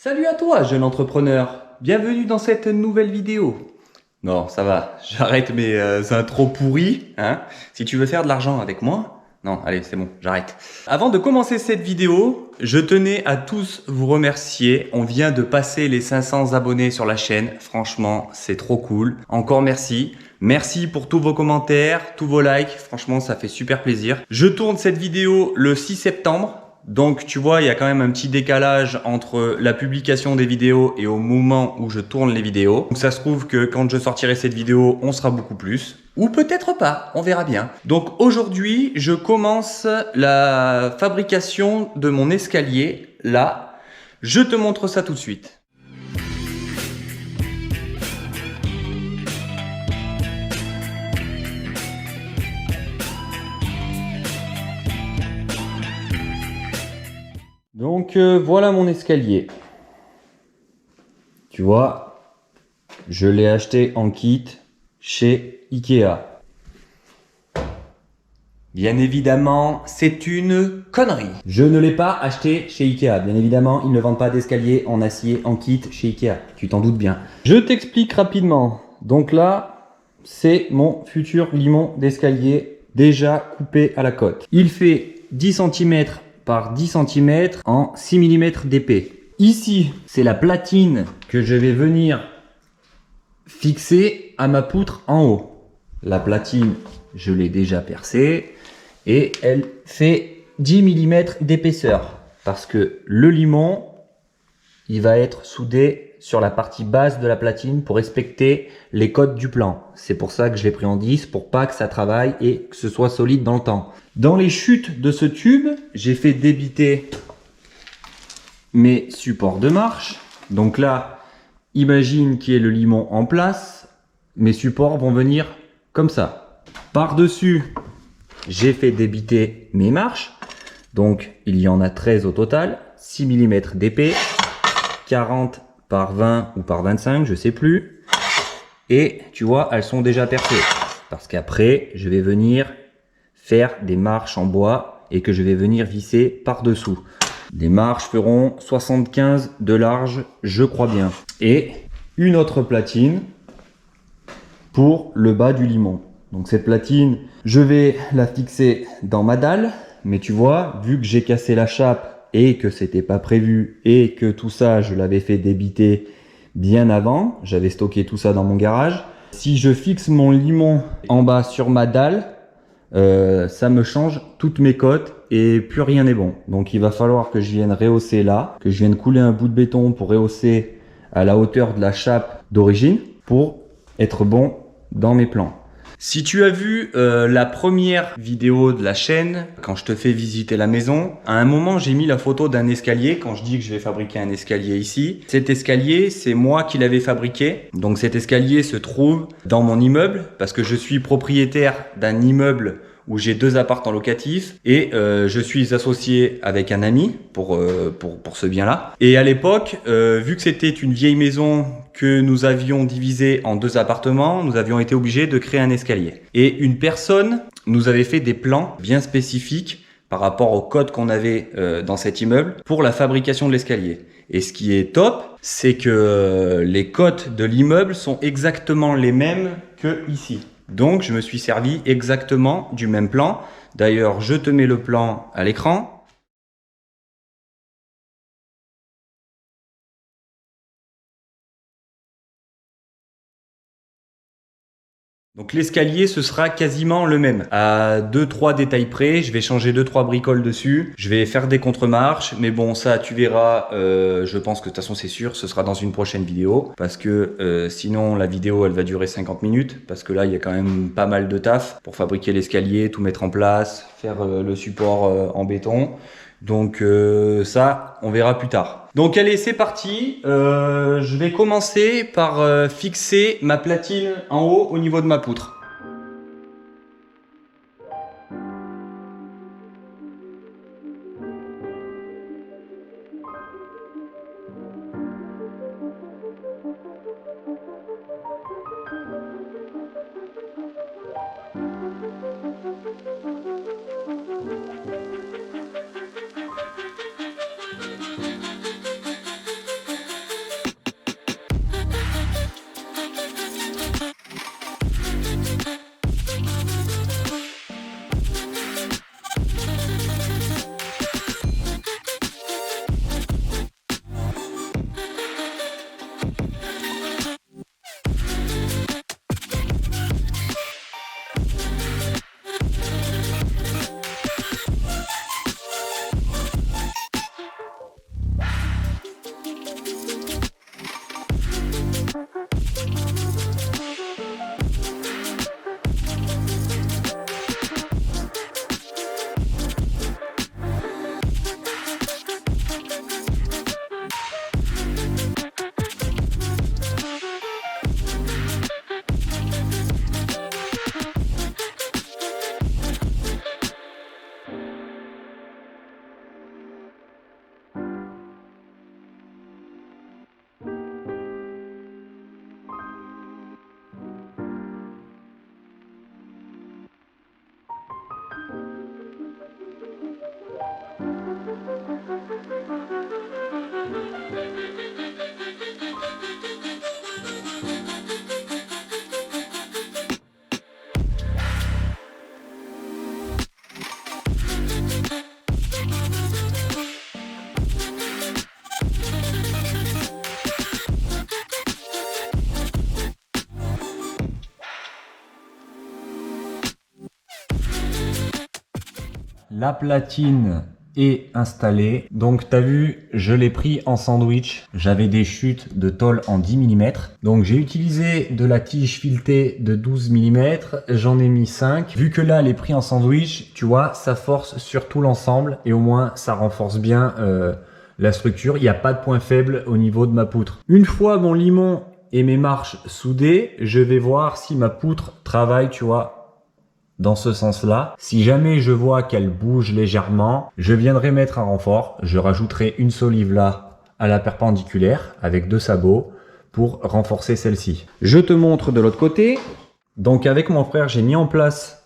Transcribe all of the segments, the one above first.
Salut à toi, jeune entrepreneur. Bienvenue dans cette nouvelle vidéo. Non, ça va, j'arrête mes intros pourris, hein. Si tu veux faire de l'argent avec moi, non, allez, c'est bon, j'arrête. Avant de commencer cette vidéo, je tenais à tous vous remercier. On vient de passer les 500 abonnés sur la chaîne. Franchement, c'est trop cool. Encore merci. Merci pour tous vos commentaires, tous vos likes. Franchement, ça fait super plaisir. Je tourne cette vidéo le 6 septembre. Donc tu vois, il y a quand même un petit décalage entre la publication des vidéos et au moment où je tourne les vidéos. Donc ça se trouve que quand je sortirai cette vidéo, on sera beaucoup plus. Ou peut-être pas, on verra bien. Donc aujourd'hui, je commence la fabrication de mon escalier. Là, je te montre ça tout de suite. Donc voilà mon escalier. Tu vois, je l'ai acheté en kit chez Ikea. Bien évidemment, c'est une connerie. Je ne l'ai pas acheté chez Ikea. Bien évidemment, ils ne vendent pas d'escalier en acier en kit chez Ikea. Tu t'en doutes bien. Je t'explique rapidement. Donc là, c'est mon futur limon d'escalier déjà coupé à la cote. Il fait 10 cm par 10 cm en 6 mm d'épais. Ici, c'est la platine que je vais venir fixer à ma poutre en haut. La platine, je l'ai déjà percée et elle fait 10 mm d'épaisseur parce que le limon, il va être soudé sur la partie basse de la platine pour respecter les codes du plan. C'est pour ça que je l'ai pris en 10 pour pas que ça travaille et que ce soit solide dans le temps. Dans les chutes de ce tube, j'ai fait débiter mes supports de marche. Donc là, imagine qu'il y ait le limon en place. Mes supports vont venir comme ça. Par-dessus, j'ai fait débiter mes marches. Donc, il y en a 13 au total. 6 mm d'épais. 40 par 20 ou par 25, je sais plus. Et tu vois, elles sont déjà percées. Parce qu'après, je vais venir faire des marches en bois et que je vais venir visser par-dessous. Les marches feront 75 de large, je crois bien. Et une autre platine pour le bas du limon. Donc cette platine, je vais la fixer dans ma dalle. Mais tu vois, vu que j'ai cassé la chape et que c'était pas prévu et que tout ça, je l'avais fait débiter bien avant, j'avais stocké tout ça dans mon garage. Si je fixe mon limon en bas sur ma dalle, ça me change toutes mes cotes et plus rien n'est bon. Donc il va falloir que je vienne rehausser là, que je vienne couler un bout de béton pour rehausser à la hauteur de la chape d'origine pour être bon dans mes plans. Si tu as vu la première vidéo de la chaîne, quand je te fais visiter la maison, à un moment j'ai mis la photo d'un escalier, quand je dis que je vais fabriquer un escalier ici. Cet escalier, c'est moi qui l'avais fabriqué. Donc cet escalier se trouve dans mon immeuble, parce que je suis propriétaire d'un immeuble où j'ai 2 appartements locatifs et je suis associé avec un ami pour ce bien-là. Et à l'époque, vu que c'était une vieille maison que nous avions divisée en 2 appartements, nous avions été obligés de créer un escalier. Et une personne nous avait fait des plans bien spécifiques par rapport au code qu'on avait dans cet immeuble pour la fabrication de l'escalier. Et ce qui est top, c'est que les codes de l'immeuble sont exactement les mêmes que ici. Donc, je me suis servi exactement du même plan. D'ailleurs, je te mets le plan à l'écran. Donc l'escalier, ce sera quasiment le même. À 2-3 détails près, je vais changer 2-3 bricoles dessus. Je vais faire des contre-marches. Mais bon, ça, tu verras. Je pense que de toute façon, c'est sûr, ce sera dans une prochaine vidéo. Parce que sinon, la vidéo, elle va durer 50 minutes. Parce que là, il y a quand même pas mal de taf pour fabriquer l'escalier, tout mettre en place, faire le support en béton. Donc ça, on verra plus tard. Donc allez, c'est parti. Je vais commencer par fixer ma platine en haut au niveau de ma poutre. la platine est installée. Donc, tu as vu, je l'ai pris en sandwich. J'avais des chutes de tôle en 10 mm. Donc, j'ai utilisé de la tige filetée de 12 mm. J'en ai mis 5. Vu que là, elle est prise en sandwich, tu vois, ça force sur tout l'ensemble. Et au moins, ça renforce bien la structure. Il n'y a pas de point faible au niveau de ma poutre. Une fois mon limon et mes marches soudées, je vais voir si ma poutre travaille, tu vois, dans ce sens-là. Si jamais je vois qu'elle bouge légèrement, je viendrai mettre un renfort. Je rajouterai une solive là à la perpendiculaire avec 2 sabots pour renforcer celle-ci. Je te montre de l'autre côté. Donc avec mon frère, j'ai mis en place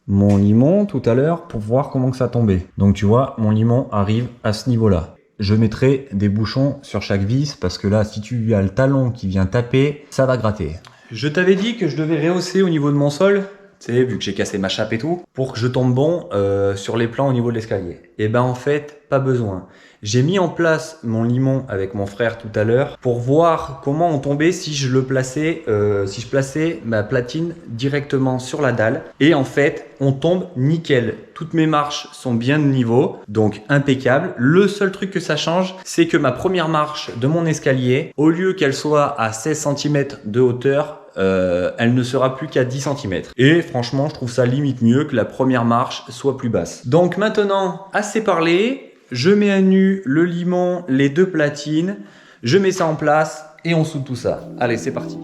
mon limon tout à l'heure pour voir comment que ça tombait. Donc tu vois, mon limon arrive à ce niveau-là. Je mettrai des bouchons sur chaque vis parce que là, si tu as le talon qui vient taper, ça va gratter. Je t'avais dit que je devais rehausser au niveau de mon sol. Tu sais, vu que j'ai cassé ma chape et tout, pour que je tombe bon sur les plans au niveau de l'escalier. Et ben en fait, pas besoin. J'ai mis en place mon limon avec mon frère tout à l'heure pour voir comment on tombait si je le plaçais, si je plaçais ma platine directement sur la dalle. Et en fait, on tombe nickel. Toutes mes marches sont bien de niveau, donc impeccable. Le seul truc que ça change, c'est que ma première marche de mon escalier, au lieu qu'elle soit à 16 cm de hauteur, elle ne sera plus qu'à 10 cm. Et franchement, je trouve ça limite mieux que la première marche soit plus basse. Donc maintenant, assez parlé, je mets à nu le limon, les 2 platines, je mets ça en place et on soude tout ça. Allez, c'est parti.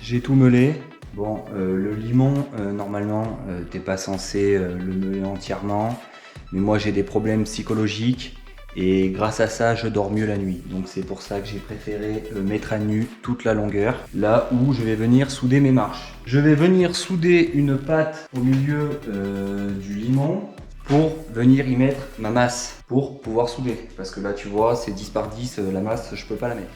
J'ai tout meulé. Bon, le limon, normalement, t'es pas censé le meuler entièrement. Mais moi, j'ai des problèmes psychologiques. Et grâce à ça, je dors mieux la nuit. Donc c'est pour ça que j'ai préféré mettre à nu toute la longueur. Là où je vais venir souder mes marches. Je vais venir souder une patte au milieu du limon pour venir y mettre ma masse. Pour pouvoir souder. Parce que là, tu vois, c'est 10 par 10, la masse, je peux pas la mettre.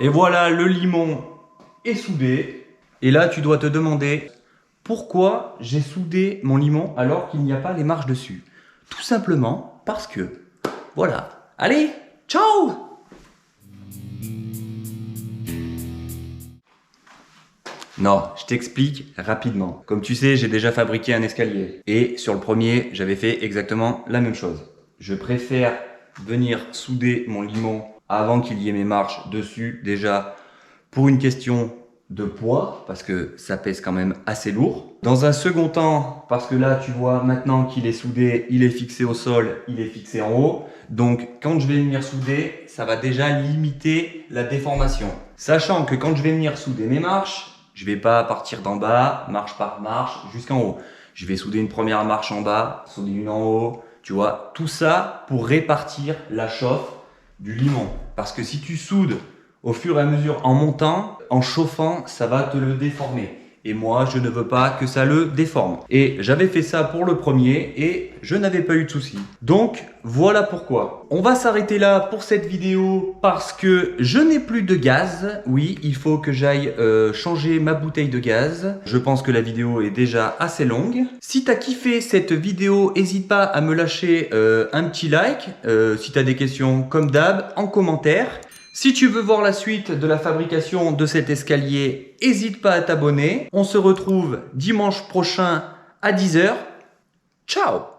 Et voilà, le limon est soudé. Et là, tu dois te demander pourquoi j'ai soudé mon limon alors qu'il n'y a pas les marches dessus. Tout simplement parce que, voilà. Allez, ciao! Non, je t'explique rapidement. Comme tu sais, j'ai déjà fabriqué un escalier. Et sur le premier, j'avais fait exactement la même chose. Je préfère venir souder mon limon avant qu'il y ait mes marches dessus. Déjà, pour une question de poids, parce que ça pèse quand même assez lourd. Dans un second temps, parce que là, tu vois, maintenant qu'il est soudé, il est fixé au sol, il est fixé en haut. Donc, quand je vais venir souder, ça va déjà limiter la déformation. Sachant que quand je vais venir souder mes marches, je vais pas partir d'en bas, marche par marche, jusqu'en haut. Je vais souder une première marche en bas, souder une en haut. Tu vois, tout ça pour répartir la chauffe du limon. Parce que si tu soudes au fur et à mesure en montant, en chauffant, ça va te le déformer. Et moi, je ne veux pas que ça le déforme. Et j'avais fait ça pour le premier et je n'avais pas eu de soucis. Donc, voilà pourquoi. On va s'arrêter là pour cette vidéo parce que je n'ai plus de gaz. Oui, il faut que j'aille changer ma bouteille de gaz. Je pense que la vidéo est déjà assez longue. Si tu as kiffé cette vidéo, n'hésite pas à me lâcher un petit like. Si tu as des questions, comme d'hab, en commentaire. Si tu veux voir la suite de la fabrication de cet escalier, n'hésite pas à t'abonner. On se retrouve dimanche prochain à 10 h. Ciao!